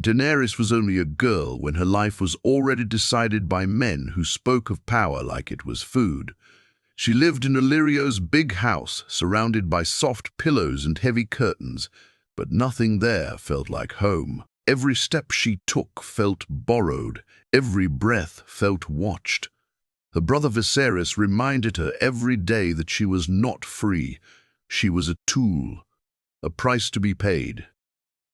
Daenerys was only a girl when her life was already decided by men who spoke of power like it was food. She lived in Illyrio's big house, surrounded by soft pillows and heavy curtains, but nothing there felt like home. Every step she took felt borrowed, every breath felt watched. Her brother Viserys reminded her every day that she was not free. She was a tool, a price to be paid.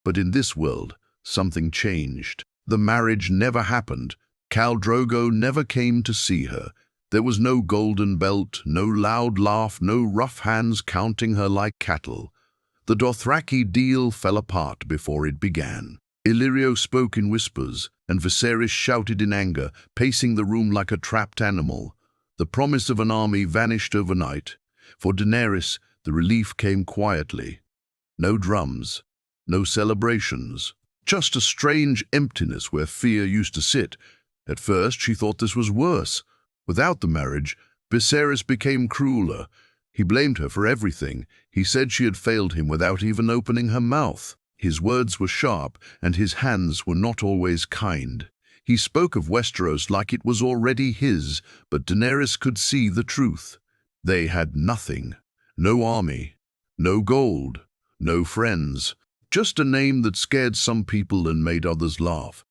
But in this world, something changed. The marriage never happened. Khal Drogo never came to see her. There was no golden belt, no loud laugh, no rough hands counting her like cattle. The Dothraki deal fell apart before it began. Illyrio spoke in whispers, and Viserys shouted in anger, pacing the room like a trapped animal. The promise of an army vanished overnight. For Daenerys, the relief came quietly. No drums, no celebrations, just a strange emptiness where fear used to sit. At first she thought this was worse. Without the marriage, Viserys became crueler. He blamed her for everything. He said she had failed him without even opening her mouth. His words were sharp, and his hands were not always kind. He spoke of Westeros like it was already his, but Daenerys could see the truth. They had nothing. No army, no gold, no friends. Just a name that scared some people and made others laugh.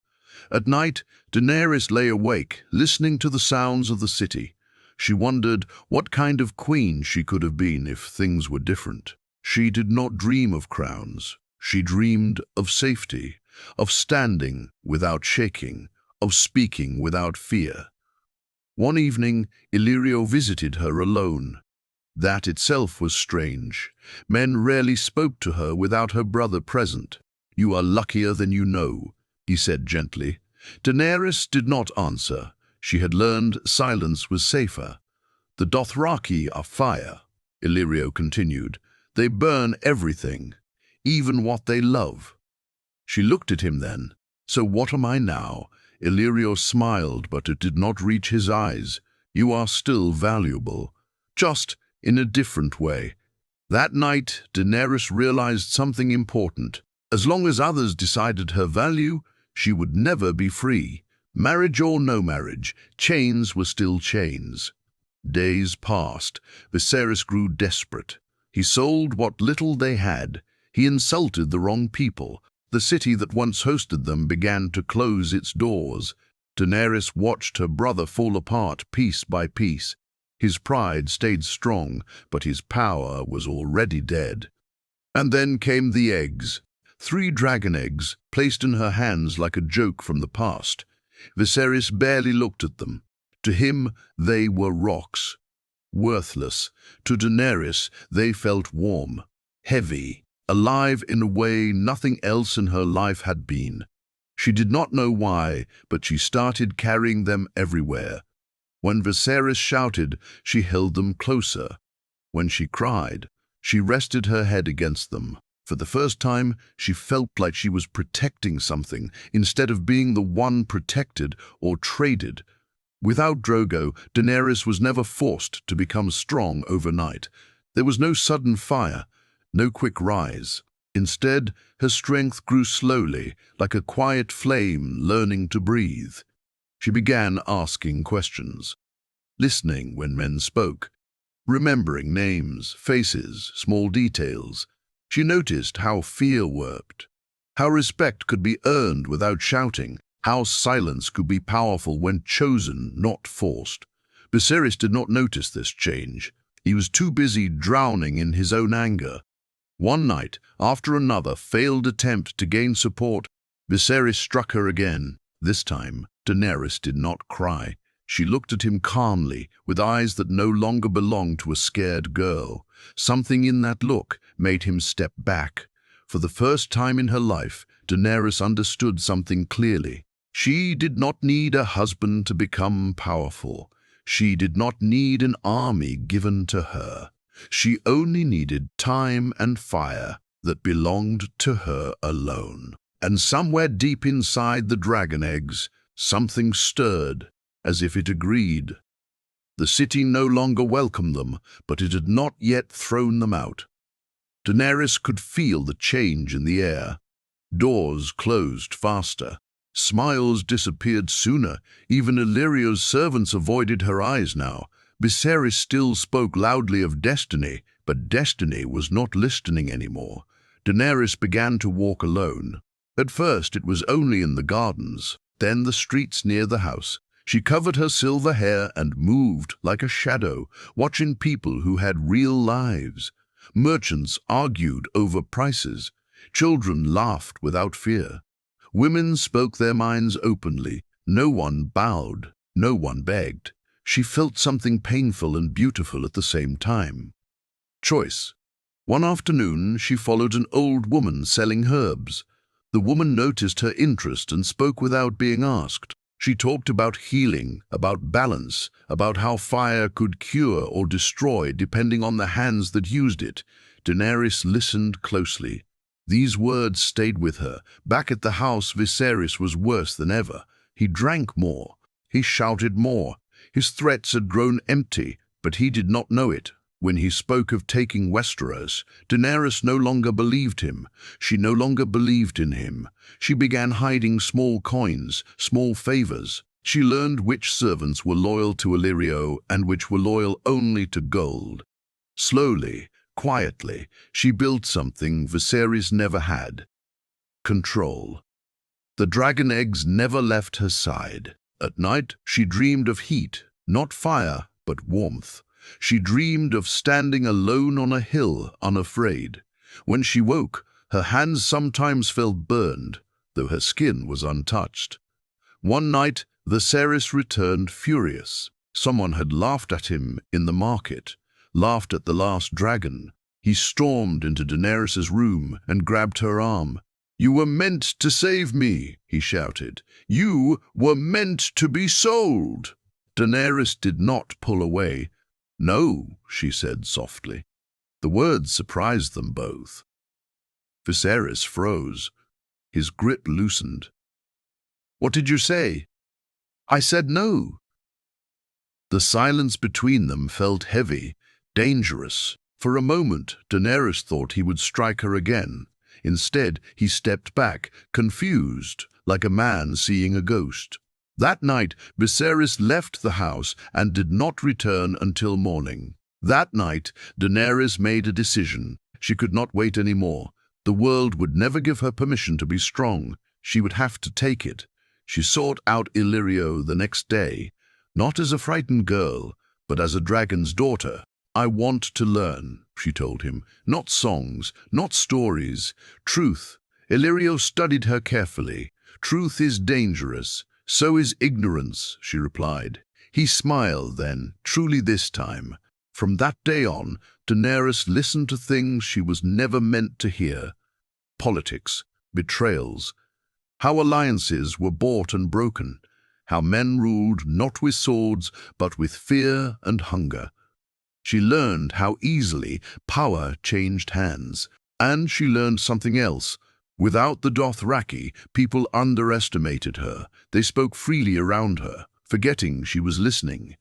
At night, Daenerys lay awake, listening to the sounds of the city. She wondered what kind of queen she could have been if things were different. She did not dream of crowns. She dreamed of safety, of standing without shaking, of speaking without fear. One evening, Illyrio visited her alone. That itself was strange. Men rarely spoke to her without her brother present. "You are luckier than you know," he said gently. Daenerys did not answer. She had learned silence was safer. "The Dothraki are fire," Illyrio continued. "They burn everything, even what they love." She looked at him then. "So what am I now?" Illyrio smiled, but it did not reach his eyes. "You are still valuable, just in a different way." That night, Daenerys realized something important. As long as others decided her value, she would never be free. Marriage or no marriage, chains were still chains. Days passed. Viserys grew desperate. He sold what little they had. He insulted the wrong people. The city that once hosted them began to close its doors. Daenerys watched her brother fall apart piece by piece. His pride stayed strong, but his power was already dead. And then came the eggs. 3 dragon eggs, placed in her hands like a joke from the past. Viserys barely looked at them. To him, they were rocks. Worthless. To Daenerys, they felt warm, heavy, alive in a way nothing else in her life had been. She did not know why, but she started carrying them everywhere. When Viserys shouted, she held them closer. When she cried, she rested her head against them. For the first time, she felt like she was protecting something, instead of being the one protected or traded. Without Drogo, Daenerys was never forced to become strong overnight. There was no sudden fire, no quick rise. Instead, her strength grew slowly, like a quiet flame learning to breathe. She began asking questions, listening when men spoke, remembering names, faces, small details. She noticed how fear worked, how respect could be earned without shouting, how silence could be powerful when chosen, not forced. Viserys did not notice this change. He was too busy drowning in his own anger. One night, after another failed attempt to gain support, Viserys struck her again. This time, Daenerys did not cry. She looked at him calmly, with eyes that no longer belonged to a scared girl. Something in that look made him step back. For the first time in her life, Daenerys understood something clearly. She did not need a husband to become powerful. She did not need an army given to her. She only needed time and fire that belonged to her alone. And somewhere deep inside the dragon eggs, something stirred, as if it agreed. The city no longer welcomed them, but it had not yet thrown them out. Daenerys could feel the change in the air. Doors closed faster. Smiles disappeared sooner. Even Illyrio's servants avoided her eyes now. Viserys still spoke loudly of destiny, but destiny was not listening anymore. Daenerys began to walk alone. At first it was only in the gardens, then the streets near the house. She covered her silver hair and moved like a shadow, watching people who had real lives. Merchants argued over prices. Children laughed without fear. Women spoke their minds openly. No one bowed, no one begged. She felt something painful and beautiful at the same time. Choice. One afternoon, she followed an old woman selling herbs. The woman noticed her interest and spoke without being asked. She talked about healing, about balance, about how fire could cure or destroy depending on the hands that used it. Daenerys listened closely. These words stayed with her. Back at the house, Viserys was worse than ever. He drank more. He shouted more. His threats had grown empty, but he did not know it. When he spoke of taking Westeros, Daenerys no longer believed him. She no longer believed in him. She began hiding small coins, small favors. She learned which servants were loyal to Illyrio and which were loyal only to gold. Slowly, quietly, she built something Viserys never had: control. The dragon eggs never left her side. At night, she dreamed of heat, not fire, but warmth. She dreamed of standing alone on a hill, unafraid. When she woke, her hands sometimes felt burned, though her skin was untouched. One night, Viserys returned furious. Someone had laughed at him in the market, laughed at the last dragon. He stormed into Daenerys' room and grabbed her arm. "You were meant to save me," he shouted. "You were meant to be sold." Daenerys did not pull away. "No," she said softly. The words surprised them both. Viserys froze. His grip loosened. "What did you say?" "I said no." The silence between them felt heavy, dangerous. For a moment, Daenerys thought he would strike her again. Instead, he stepped back, confused, like a man seeing a ghost. That night, Viserys left the house and did not return until morning. That night, Daenerys made a decision. She could not wait any more. The world would never give her permission to be strong. She would have to take it. She sought out Illyrio the next day, not as a frightened girl, but as a dragon's daughter. "I want to learn," she told him. "Not songs, not stories. Truth." Illyrio studied her carefully. "Truth is dangerous. So is ignorance," she replied. He smiled then, truly this time. From that day on, Daenerys listened to things she was never meant to hear. Politics, betrayals, how alliances were bought and broken, how men ruled not with swords but with fear and hunger. She learned how easily power changed hands, and she learned something else. Without the Dothraki, people underestimated her. They spoke freely around her, forgetting she was listening.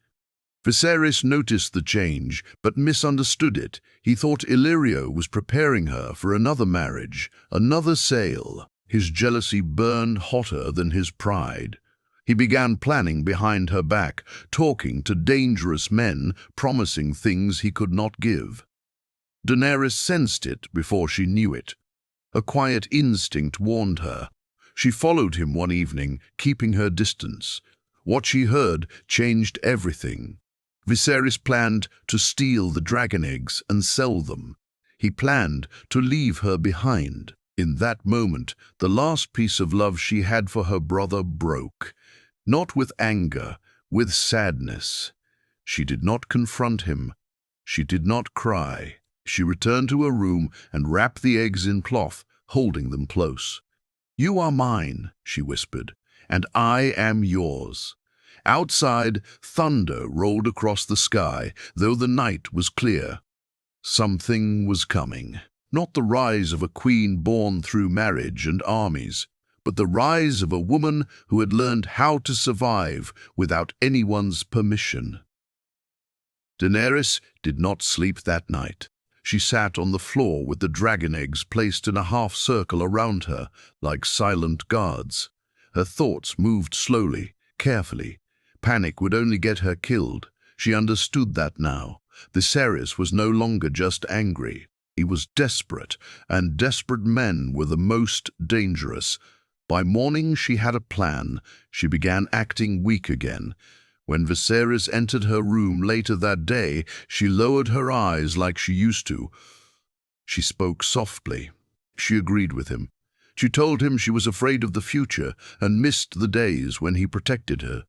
Viserys noticed the change, but misunderstood it. He thought Illyrio was preparing her for another marriage, another sale. His jealousy burned hotter than his pride. He began planning behind her back, talking to dangerous men, promising things he could not give. Daenerys sensed it before she knew it. A quiet instinct warned her. She followed him one evening, keeping her distance. What she heard changed everything. Viserys planned to steal the dragon eggs and sell them. He planned to leave her behind. In that moment, the last piece of love she had for her brother broke. Not with anger, with sadness. She did not confront him. She did not cry. She returned to her room and wrapped the eggs in cloth, holding them close. "You are mine," she whispered, "and I am yours." Outside, thunder rolled across the sky, though the night was clear. Something was coming. Not the rise of a queen born through marriage and armies, but the rise of a woman who had learned how to survive without anyone's permission. Daenerys did not sleep that night. She sat on the floor with the dragon eggs placed in a half-circle around her, like silent guards. Her thoughts moved slowly, carefully. Panic would only get her killed. She understood that now. Viserys was no longer just angry. He was desperate, and desperate men were the most dangerous. By morning she had a plan. She began acting weak again. When Viserys entered her room later that day, she lowered her eyes like she used to. She spoke softly. She agreed with him. She told him she was afraid of the future and missed the days when he protected her.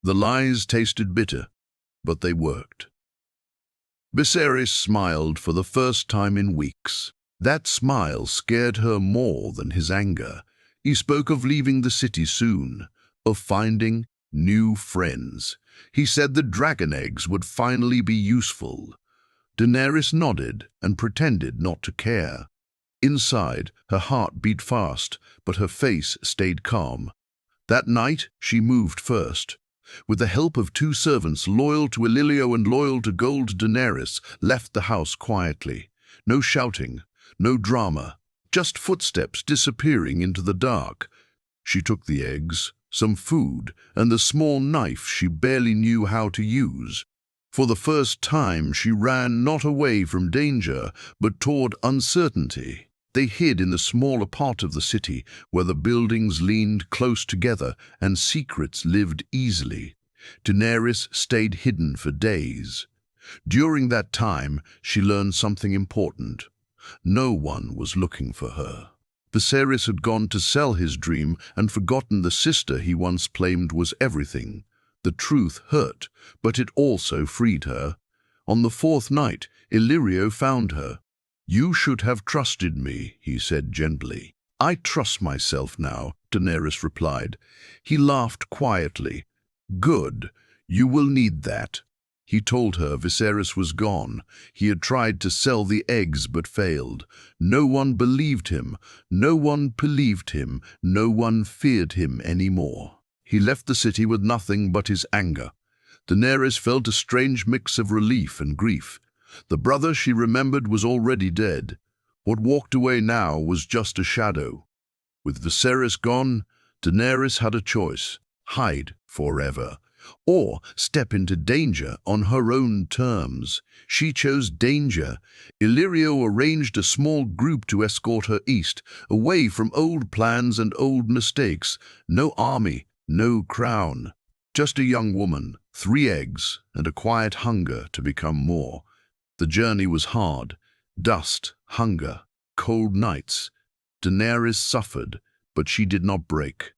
The lies tasted bitter, but they worked. Viserys smiled for the first time in weeks. That smile scared her more than his anger. He spoke of leaving the city soon, of finding new friends. He said the dragon eggs would finally be useful. Daenerys nodded and pretended not to care. Inside, her heart beat fast, but her face stayed calm. That night, she moved first. With the help of 2 servants loyal to Illyrio and loyal to Gold, Daenerys left the house quietly. No shouting, no drama, just footsteps disappearing into the dark. She took the eggs, some food, and the small knife she barely knew how to use. For the first time, she ran not away from danger, but toward uncertainty. They hid in the smaller part of the city, where the buildings leaned close together and secrets lived easily. Daenerys stayed hidden for days. During that time, she learned something important. No one was looking for her. Viserys had gone to sell his dream and forgotten the sister he once claimed was everything. The truth hurt, but it also freed her. On the 4th night, Illyrio found her. "You should have trusted me," he said gently. "I trust myself now," Daenerys replied. He laughed quietly. "Good. You will need that." He told her Viserys was gone. He had tried to sell the eggs but failed. No one believed him. No one believed him. No one feared him anymore. He left the city with nothing but his anger. Daenerys felt a strange mix of relief and grief. The brother she remembered was already dead. What walked away now was just a shadow. With Viserys gone, Daenerys had a choice: hide forever, or step into danger on her own terms. She chose danger. Illyrio arranged a small group to escort her east, away from old plans and old mistakes. No army, no crown. Just a young woman, 3 eggs, and a quiet hunger to become more. The journey was hard. Dust, hunger, cold nights. Daenerys suffered, but she did not break.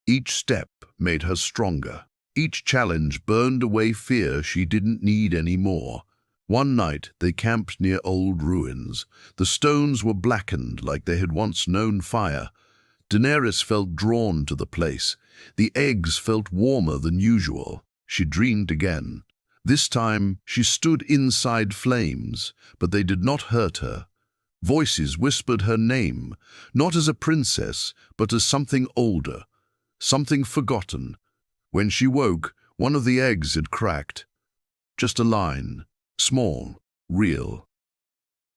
Each step made her stronger. Each challenge burned away fear she didn't need anymore. One night they camped near old ruins. The stones were blackened like they had once known fire. Daenerys felt drawn to the place. The eggs felt warmer than usual. She dreamed again. This time she stood inside flames, but they did not hurt her. Voices whispered her name, not as a princess, but as something older, something forgotten. When she woke, one of the eggs had cracked. Just a line, small, real.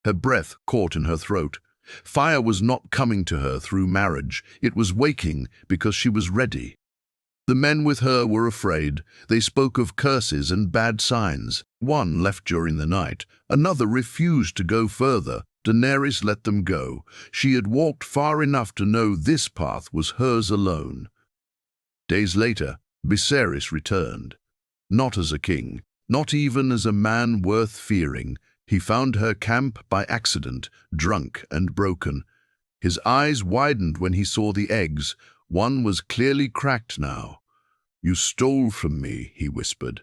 Her breath caught in her throat. Fire was not coming to her through marriage. It was waking because she was ready. The men with her were afraid. They spoke of curses and bad signs. One left during the night. Another refused to go further. Daenerys let them go. She had walked far enough to know this path was hers alone. Days later, Viserys returned. Not as a king, not even as a man worth fearing. He found her camp by accident, drunk and broken. His eyes widened when he saw the eggs. One was clearly cracked now. "You stole from me," he whispered.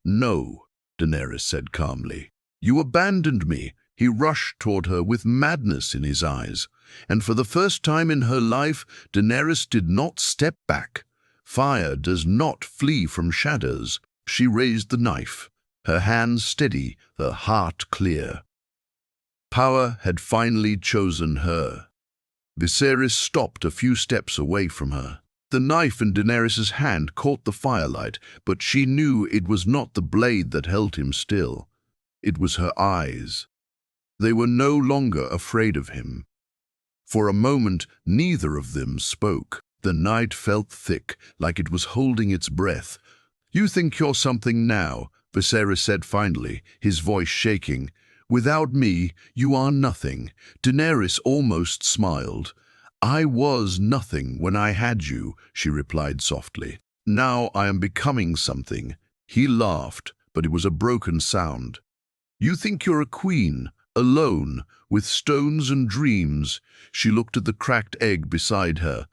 "No," Daenerys said calmly. "You abandoned me." He rushed toward her with madness in his eyes. And for the first time in her life, Daenerys did not step back. Fire does not flee from shadows. She raised the knife, her hands steady, her heart clear. Power had finally chosen her. Viserys stopped a few steps away from her. The knife in Daenerys' hand caught the firelight, but she knew it was not the blade that held him still. It was her eyes. They were no longer afraid of him. For a moment, neither of them spoke. The night felt thick, like it was holding its breath. "You think you're something now," Viserys said finally, his voice shaking. "Without me, you are nothing." Daenerys almost smiled. "I was nothing when I had you," she replied softly. "Now I am becoming something." He laughed, but it was a broken sound. "You think you're a queen, alone, with stones and dreams." She looked at the cracked egg beside her.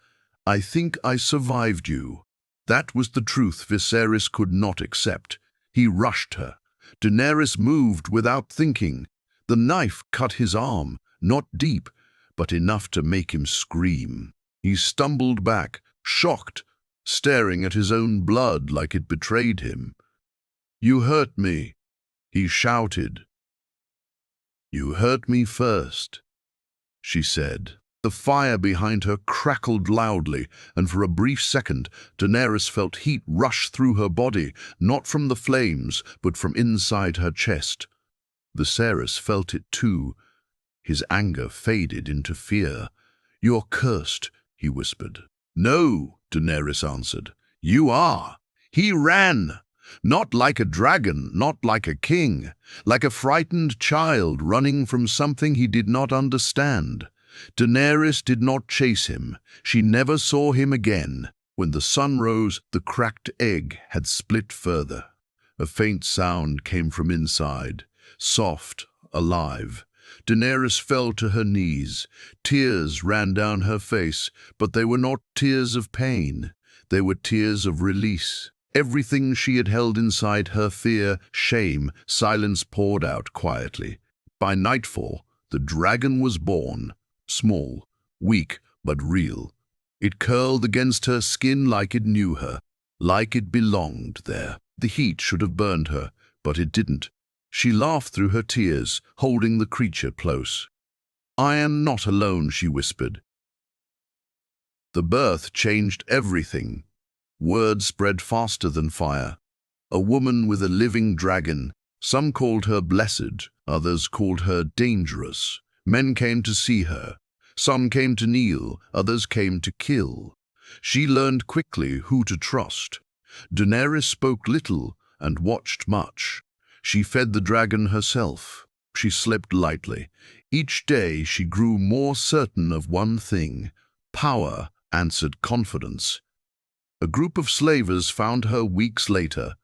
"I think I survived you." That was the truth Viserys could not accept. He rushed her. Daenerys moved without thinking. The knife cut his arm, not deep, but enough to make him scream. He stumbled back, shocked, staring at his own blood like it betrayed him. "You hurt me," he shouted. "You hurt me first," she said. The fire behind her crackled loudly, and for a brief second, Daenerys felt heat rush through her body, not from the flames, but from inside her chest. Viserys felt it too. His anger faded into fear. "You're cursed," he whispered. "No," Daenerys answered. "You are." He ran. Not like a dragon, not like a king, like a frightened child running from something he did not understand. Daenerys did not chase him. She never saw him again. When the sun rose, the cracked egg had split further. A faint sound came from inside, soft, alive. Daenerys fell to her knees. Tears ran down her face, but they were not tears of pain. They were tears of release. Everything she had held inside her, fear, shame, silence, poured out quietly. By nightfall, the dragon was born, small, weak, but real. It curled against her skin like it knew her, like it belonged there. The heat should have burned her, but it didn't. She laughed through her tears, holding the creature close. "I am not alone," she whispered. The birth changed everything. Word spread faster than fire. A woman with a living dragon. Some called her blessed, others called her dangerous. Men came to see her. Some came to kneel, others came to kill. She learned quickly who to trust. Daenerys spoke little and watched much. She fed the dragon herself. She slept lightly. Each day she grew more certain of one thing. Power answered confidence. A group of slavers found her weeks later.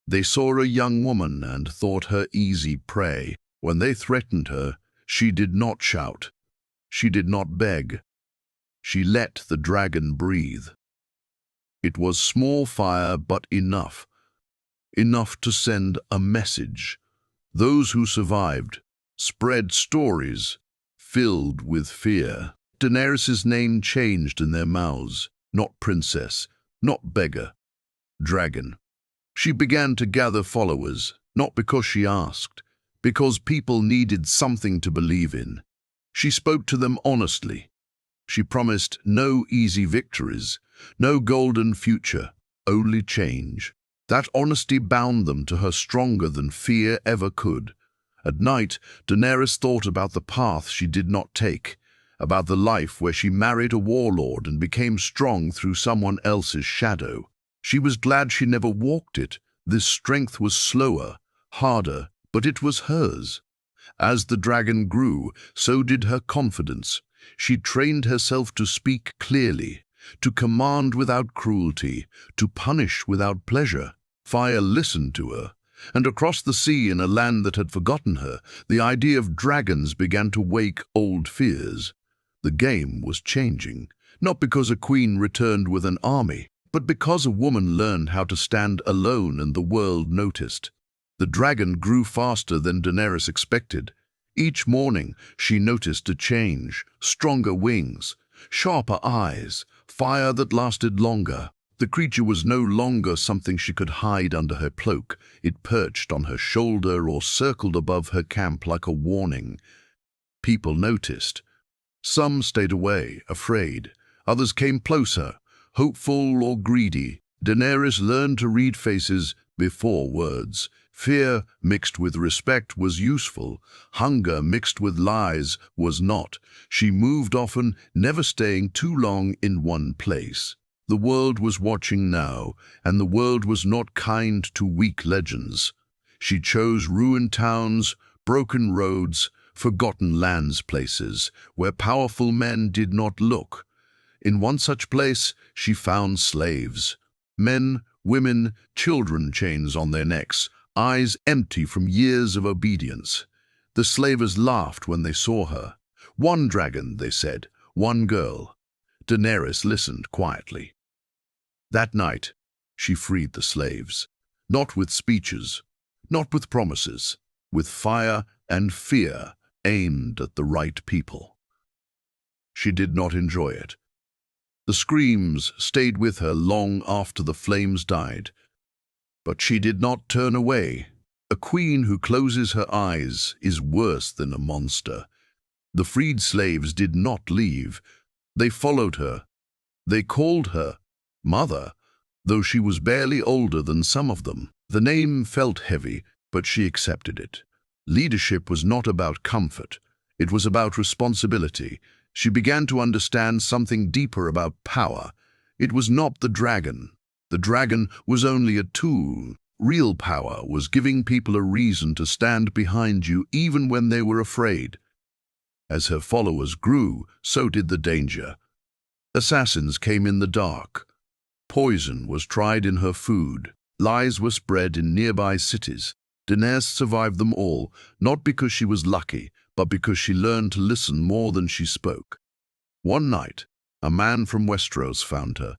They saw a young woman and thought her easy prey. When they threatened her, she did not shout. She did not beg. She let the dragon breathe. It was small fire, but enough. Enough to send a message. Those who survived spread stories filled with fear. Daenerys' name changed in their mouths. Not princess, not beggar, dragon. She began to gather followers, not because she asked, because people needed something to believe in. She spoke to them honestly. She promised no easy victories, no golden future, only change. That honesty bound them to her stronger than fear ever could. At night, Daenerys thought about the path she did not take, about the life where she married a warlord and became strong through someone else's shadow. She was glad she never walked it. This strength was slower, harder, but it was hers. As the dragon grew, so did her confidence. She trained herself to speak clearly, to command without cruelty, to punish without pleasure. Fire listened to her, and across the sea in a land that had forgotten her, the idea of dragons began to wake old fears. The game was changing, not because a queen returned with an army, but because a woman learned how to stand alone and the world noticed. The dragon grew faster than Daenerys expected. Each morning she noticed a change: stronger wings, sharper eyes, fire that lasted longer. The creature was no longer something she could hide under her cloak. It perched on her shoulder or circled above her camp like a warning. People noticed. Some stayed away, afraid. Others came closer, hopeful or greedy. Daenerys learned to read faces before words. Fear mixed with respect was useful. Hunger mixed with lies was not. She moved often, never staying too long in one place. The world was watching now, and the world was not kind to weak legends. She chose ruined towns, broken roads, forgotten lands, places where powerful men did not look. In one such place, she found slaves. Men, women, children, chains on their necks, eyes empty from years of obedience. The slavers laughed when they saw her. One dragon, they said, one girl. Daenerys listened quietly. That night, she freed the slaves, not with speeches, not with promises, with fire and fear aimed at the right people. She did not enjoy it. The screams stayed with her long after the flames died. But she did not turn away. A queen who closes her eyes is worse than a monster. The freed slaves did not leave. They followed her. They called her Mother, though she was barely older than some of them. The name felt heavy, but she accepted it. Leadership was not about comfort. It was about responsibility. She began to understand something deeper about power. It was not the dragon. The dragon was only a tool. Real power was giving people a reason to stand behind you even when they were afraid. As her followers grew, so did the danger. Assassins came in the dark. Poison was tried in her food. Lies were spread in nearby cities. Daenerys survived them all, not because she was lucky, but because she learned to listen more than she spoke. One night, a man from Westeros found her.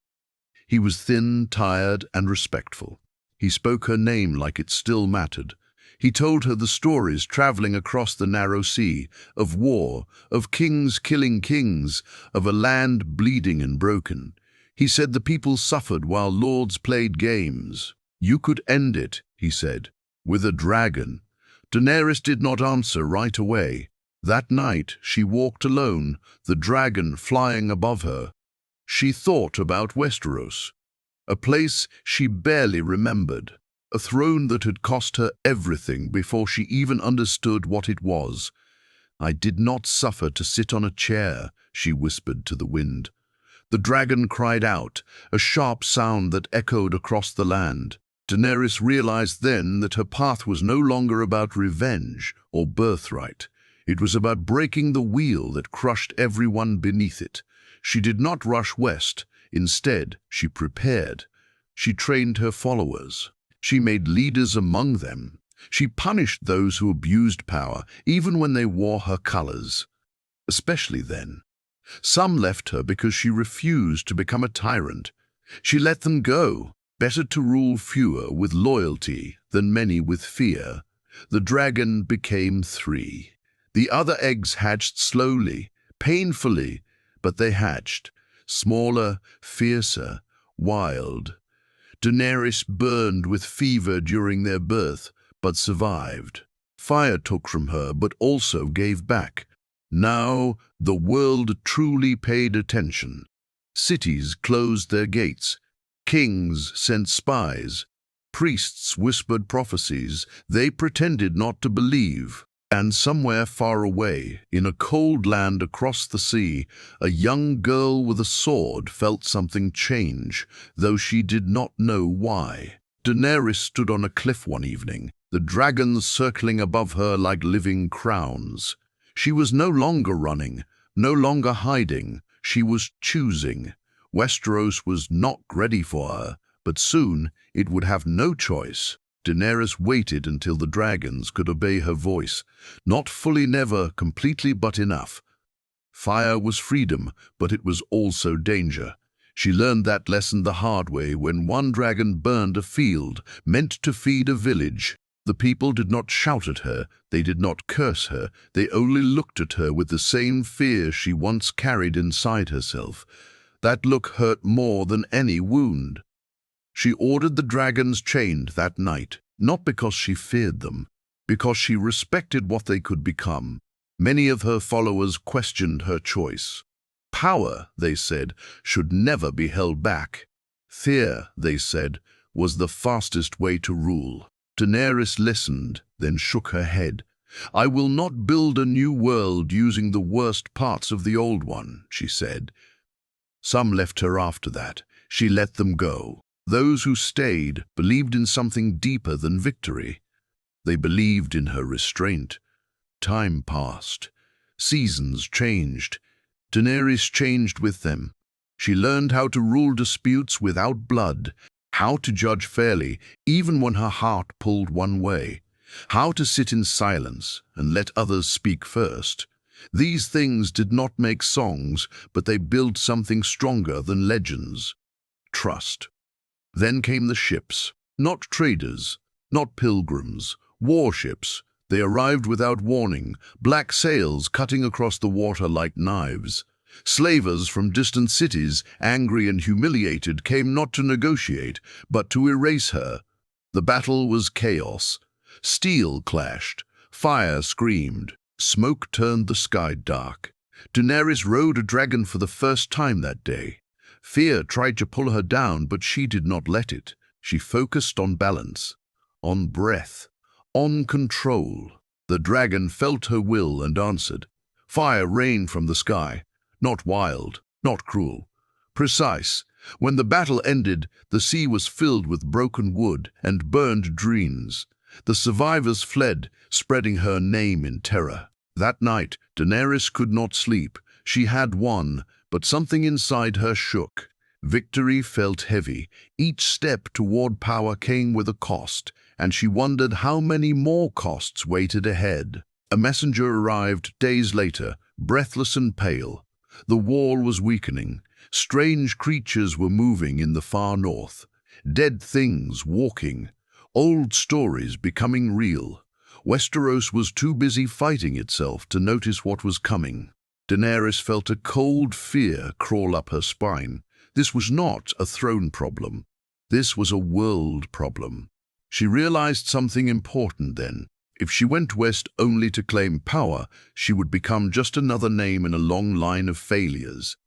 He was thin, tired, and respectful. He spoke her name like it still mattered. He told her the stories traveling across the narrow sea, of war, of kings killing kings, of a land bleeding and broken. He said the people suffered while lords played games. You could end it, he said, with a dragon. Daenerys did not answer right away. That night she walked alone, the dragon flying above her. She thought about Westeros, a place she barely remembered, a throne that had cost her everything before she even understood what it was. I did not suffer to sit on a chair, she whispered to the wind. The dragon cried out, a sharp sound that echoed across the land. Daenerys realized then that her path was no longer about revenge or birthright. It was about breaking the wheel that crushed everyone beneath it. She did not rush west. Instead, she prepared. She trained her followers. She made leaders among them. She punished those who abused power, even when they wore her colors. Especially then. Some left her because she refused to become a tyrant. She let them go. Better to rule fewer with loyalty than many with fear. The dragon became 3. The other eggs hatched slowly, painfully, but they hatched. Smaller, fiercer, wild. Daenerys burned with fever during their birth, but survived. Fire took from her, but also gave back. Now the world truly paid attention. Cities closed their gates. Kings sent spies. Priests whispered prophecies they pretended not to believe. And somewhere far away, in a cold land across the sea, a young girl with a sword felt something change, though she did not know why. Daenerys stood on a cliff one evening, the dragons circling above her like living crowns. She was no longer running, no longer hiding. She was choosing. Westeros was not ready for her, but soon it would have no choice. Daenerys waited until the dragons could obey her voice. Not fully, never, completely, but enough. Fire was freedom, but it was also danger. She learned that lesson the hard way when one dragon burned a field, meant to feed a village. The people did not shout at her, they did not curse her, they only looked at her with the same fear she once carried inside herself. That look hurt more than any wound. She ordered the dragons chained that night, not because she feared them, because she respected what they could become. Many of her followers questioned her choice. Power, they said, should never be held back. Fear, they said, was the fastest way to rule. Daenerys listened, then shook her head. "I will not build a new world using the worst parts of the old one," she said. Some left her after that. She let them go. Those who stayed believed in something deeper than victory. They believed in her restraint. Time passed. Seasons changed. Daenerys changed with them. She learned how to rule disputes without blood, how to judge fairly even when her heart pulled one way, how to sit in silence and let others speak first. These things did not make songs, but they built something stronger than legends: trust. Then came the ships, not traders, not pilgrims, warships. They arrived without warning, black sails cutting across the water like knives. Slavers from distant cities, angry and humiliated, came not to negotiate, but to erase her. The battle was chaos. Steel clashed, fire screamed, smoke turned the sky dark. Daenerys rode a dragon for the first time that day. Fear tried to pull her down, but she did not let it. She focused on balance, on breath, on control. The dragon felt her will and answered. Fire rained from the sky, not wild, not cruel, precise. When the battle ended, the sea was filled with broken wood and burned dreams. The survivors fled, spreading her name in terror. That night, Daenerys could not sleep. She had won, but something inside her shook. Victory felt heavy. Each step toward power came with a cost, and she wondered how many more costs waited ahead. A messenger arrived days later, breathless and pale. The wall was weakening. Strange creatures were moving in the far north. Dead things walking. Old stories becoming real. Westeros was too busy fighting itself to notice what was coming. Daenerys felt a cold fear crawl up her spine. This was not a throne problem. This was a world problem. She realized something important then. If she went west only to claim power, she would become just another name in a long line of failures.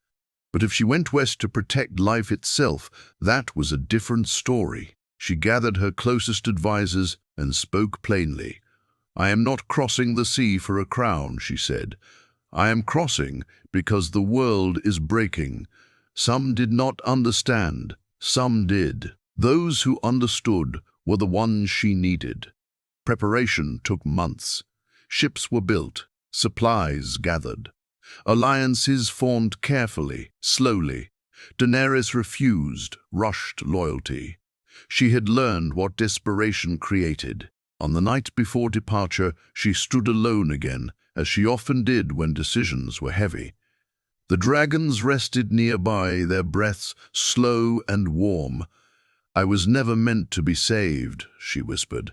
But if she went west to protect life itself, that was a different story. She gathered her closest advisors and spoke plainly. "I am not crossing the sea for a crown," she said. "I am crossing because the world is breaking." Some did not understand. Some did. Those who understood were the ones she needed. Preparation took months. Ships were built, supplies gathered. Alliances formed carefully, slowly. Daenerys refused, rushed loyalty. She had learned what desperation created. On the night before departure, she stood alone again, as she often did when decisions were heavy. The dragons rested nearby, their breaths slow and warm. "I was never meant to be saved," she whispered.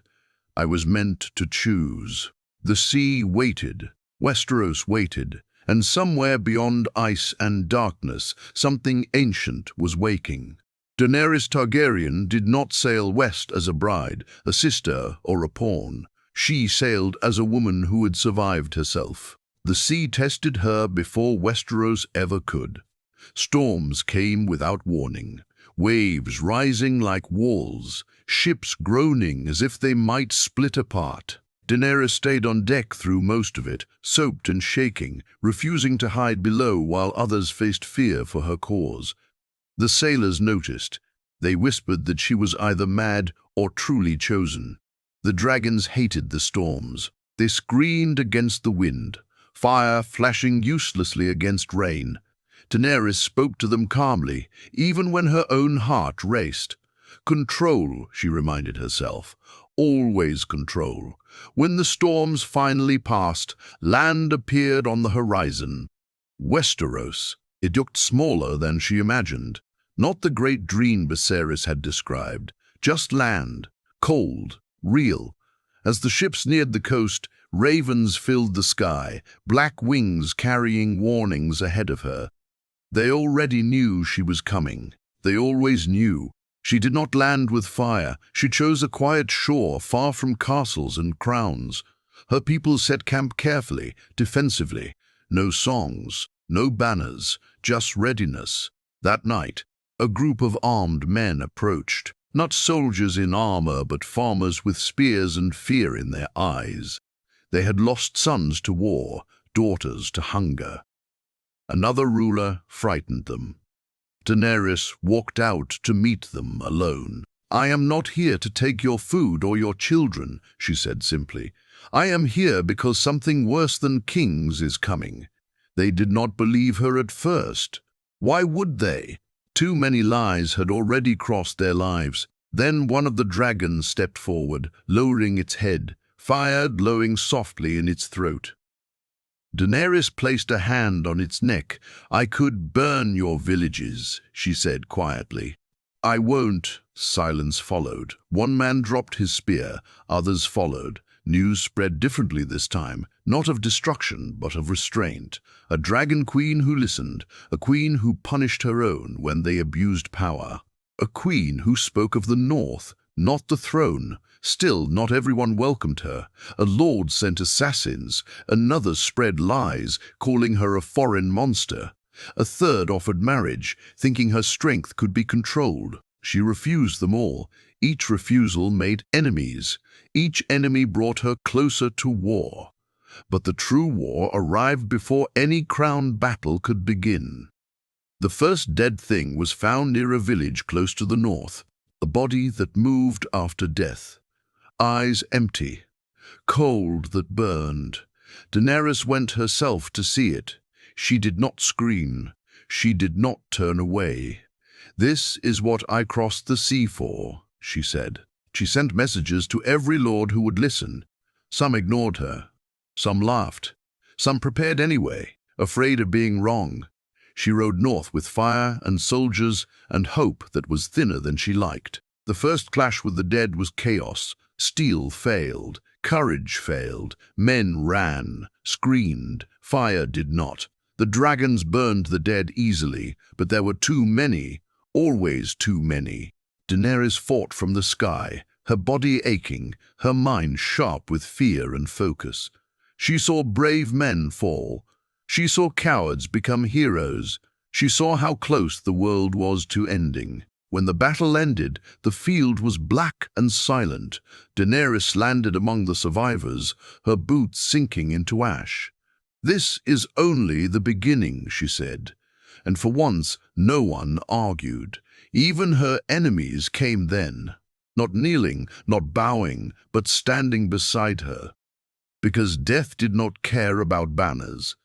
"I was meant to choose." The sea waited, Westeros waited, and somewhere beyond ice and darkness, something ancient was waking. Daenerys Targaryen did not sail west as a bride, a sister, or a pawn. She sailed as a woman who had survived herself. The sea tested her before Westeros ever could. Storms came without warning, waves rising like walls, ships groaning as if they might split apart. Daenerys stayed on deck through most of it, soaked and shaking, refusing to hide below while others faced fear for her cause. The sailors noticed. They whispered that she was either mad or truly chosen. The dragons hated the storms. They screamed against the wind, fire flashing uselessly against rain. Daenerys spoke to them calmly, even when her own heart raced. Control, she reminded herself. Always control. When the storms finally passed, land appeared on the horizon. Westeros. It looked smaller than she imagined. Not the great dream Viserys had described. Just land. Cold. Real. As the ships neared the coast, ravens filled the sky, black wings carrying warnings ahead of her. They already knew she was coming. They always knew. She did not land with fire. She chose a quiet shore far from castles and crowns. Her people set camp carefully, defensively. No songs, no banners, just readiness. That night, a group of armed men approached. Not soldiers in armor, but farmers with spears and fear in their eyes. They had lost sons to war, daughters to hunger. Another ruler frightened them. Daenerys walked out to meet them alone. "I am not here to take your food or your children," she said simply. "I am here because something worse than kings is coming." They did not believe her at first. Why would they? Too many lies had already crossed their lives. Then one of the dragons stepped forward, lowering its head, fire glowing softly in its throat. Daenerys placed a hand on its neck. "I could burn your villages," she said quietly. "I won't." Silence followed. One man dropped his spear, others followed. News spread differently this time, not of destruction, but of restraint. A dragon queen who listened, a queen who punished her own when they abused power. A queen who spoke of the north, not the throne. Still, not everyone welcomed her. A lord sent assassins, another spread lies, calling her a foreign monster. A third offered marriage, thinking her strength could be controlled. She refused them all. Each refusal made enemies. Each enemy brought her closer to war. But the true war arrived before any crown battle could begin. The first dead thing was found near a village close to the north, a body that moved after death. Eyes empty, cold that burned. Daenerys went herself to see it. She did not scream. She did not turn away. "This is what I crossed the sea for," she said. She sent messages to every lord who would listen. Some ignored her. Some laughed. Some prepared anyway, afraid of being wrong. She rode north with fire and soldiers and hope that was thinner than she liked. The first clash with the dead was chaos. Steel failed. Courage failed. Men ran, screamed. Fire did not. The dragons burned the dead easily, but there were too many, always too many. Daenerys fought from the sky, her body aching, her mind sharp with fear and focus. She saw brave men fall. She saw cowards become heroes. She saw how close the world was to ending. When the battle ended, the field was black and silent. Daenerys landed among the survivors, her boots sinking into ash. "This is only the beginning," she said. And for once, no one argued. Even her enemies came then, not kneeling, not bowing, but standing beside her. Because death did not care about banners.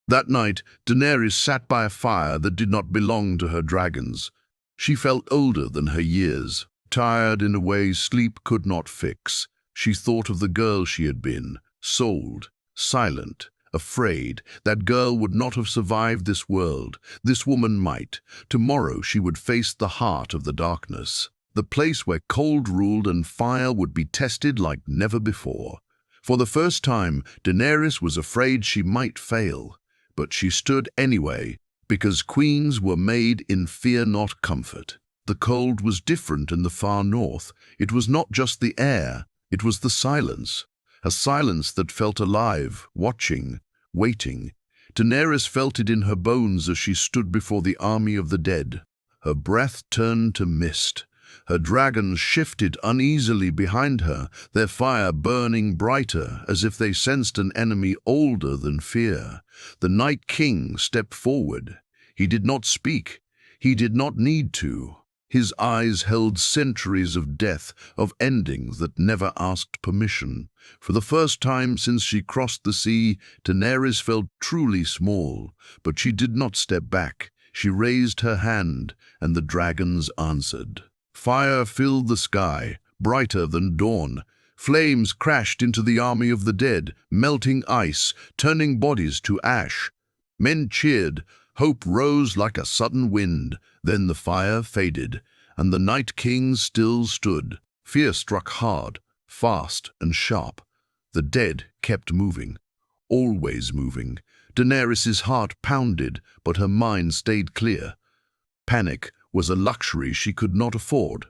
That night, Daenerys sat by a fire that did not belong to her dragons. She felt older than her years, tired in a way sleep could not fix. She thought of the girl she had been, sold, silent, afraid. That girl would not have survived this world. This woman might. Tomorrow she would face the heart of the darkness, the place where cold ruled and fire would be tested like never before. For the first time, Daenerys was afraid she might fail. But she stood anyway, because queens were made in fear, not comfort. The cold was different in the far north. It was not just the air, it was the silence. A silence that felt alive, watching, waiting. Daenerys felt it in her bones as she stood before the army of the dead. Her breath turned to mist. Her dragons shifted uneasily behind her, their fire burning brighter, as if they sensed an enemy older than fear. The Night King stepped forward. He did not speak. He did not need to. His eyes held centuries of death, of endings that never asked permission. For the first time since she crossed the sea, Daenerys felt truly small, but she did not step back. She raised her hand, and the dragons answered. Fire filled the sky, brighter than dawn. Flames crashed into the army of the dead, melting ice, turning bodies to ash. Men cheered. Hope rose like a sudden wind. Then the fire faded, and the Night King still stood. Fear struck hard, fast and sharp. The dead kept moving, always moving. Daenerys' heart pounded, but her mind stayed clear. Panic was a luxury she could not afford.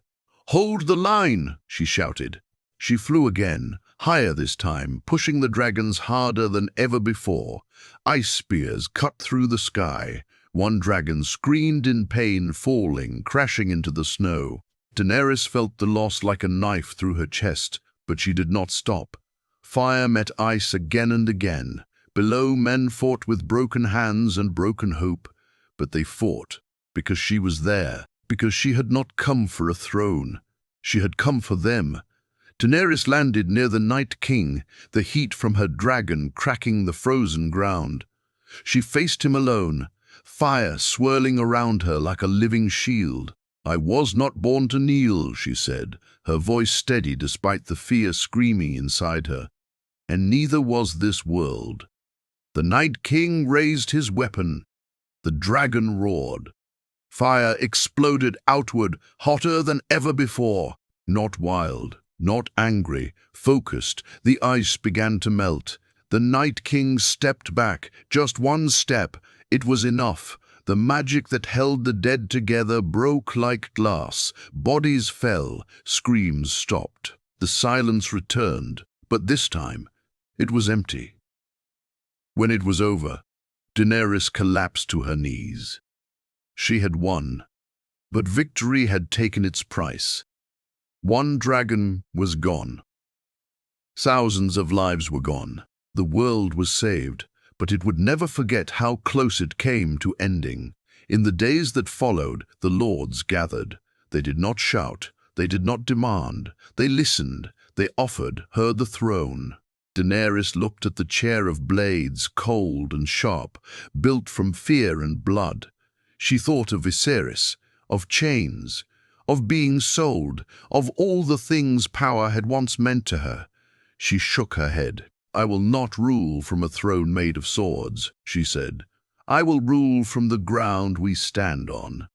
"Hold the line!" she shouted. She flew again, higher this time, pushing the dragons harder than ever before. Ice spears cut through the sky. One dragon screamed in pain, falling, crashing into the snow. Daenerys felt the loss like a knife through her chest, but she did not stop. Fire met ice again and again. Below, men fought with broken hands and broken hope, but they fought because she was there, because she had not come for a throne. She had come for them. Daenerys landed near the Night King, the heat from her dragon cracking the frozen ground. She faced him alone, fire swirling around her like a living shield. "I was not born to kneel," she said, her voice steady despite the fear screaming inside her. "And neither was this world." The Night King raised his weapon. The dragon roared. Fire exploded outward, hotter than ever before. Not wild, not angry, focused, the ice began to melt. The Night King stepped back, just one step. It was enough. The magic that held the dead together broke like glass. Bodies fell, screams stopped. The silence returned, but this time it was empty. When it was over, Daenerys collapsed to her knees. She had won, but victory had taken its price. One dragon was gone. Thousands of lives were gone. The world was saved, but it would never forget how close it came to ending. In the days that followed, the lords gathered. They did not shout, they did not demand. They listened, they offered her the throne. Daenerys looked at the chair of blades, cold and sharp, built from fear and blood. She thought of Viserys, of chains, of being sold, of all the things power had once meant to her. She shook her head. "I will not rule from a throne made of swords," she said. "I will rule from the ground we stand on."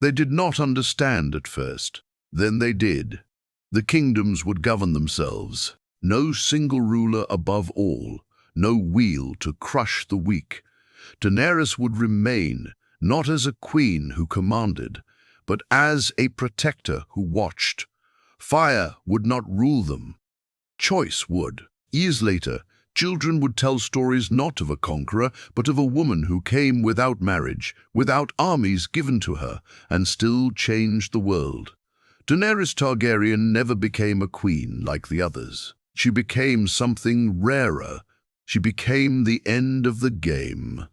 They did not understand at first. Then they did. The kingdoms would govern themselves. No single ruler above all, no wheel to crush the weak. Daenerys would remain, not as a queen who commanded, but as a protector who watched. Fire would not rule them. Choice would. Years later, children would tell stories not of a conqueror, but of a woman who came without marriage, without armies given to her, and still changed the world. Daenerys Targaryen never became a queen like the others. She became something rarer. She became the end of the game.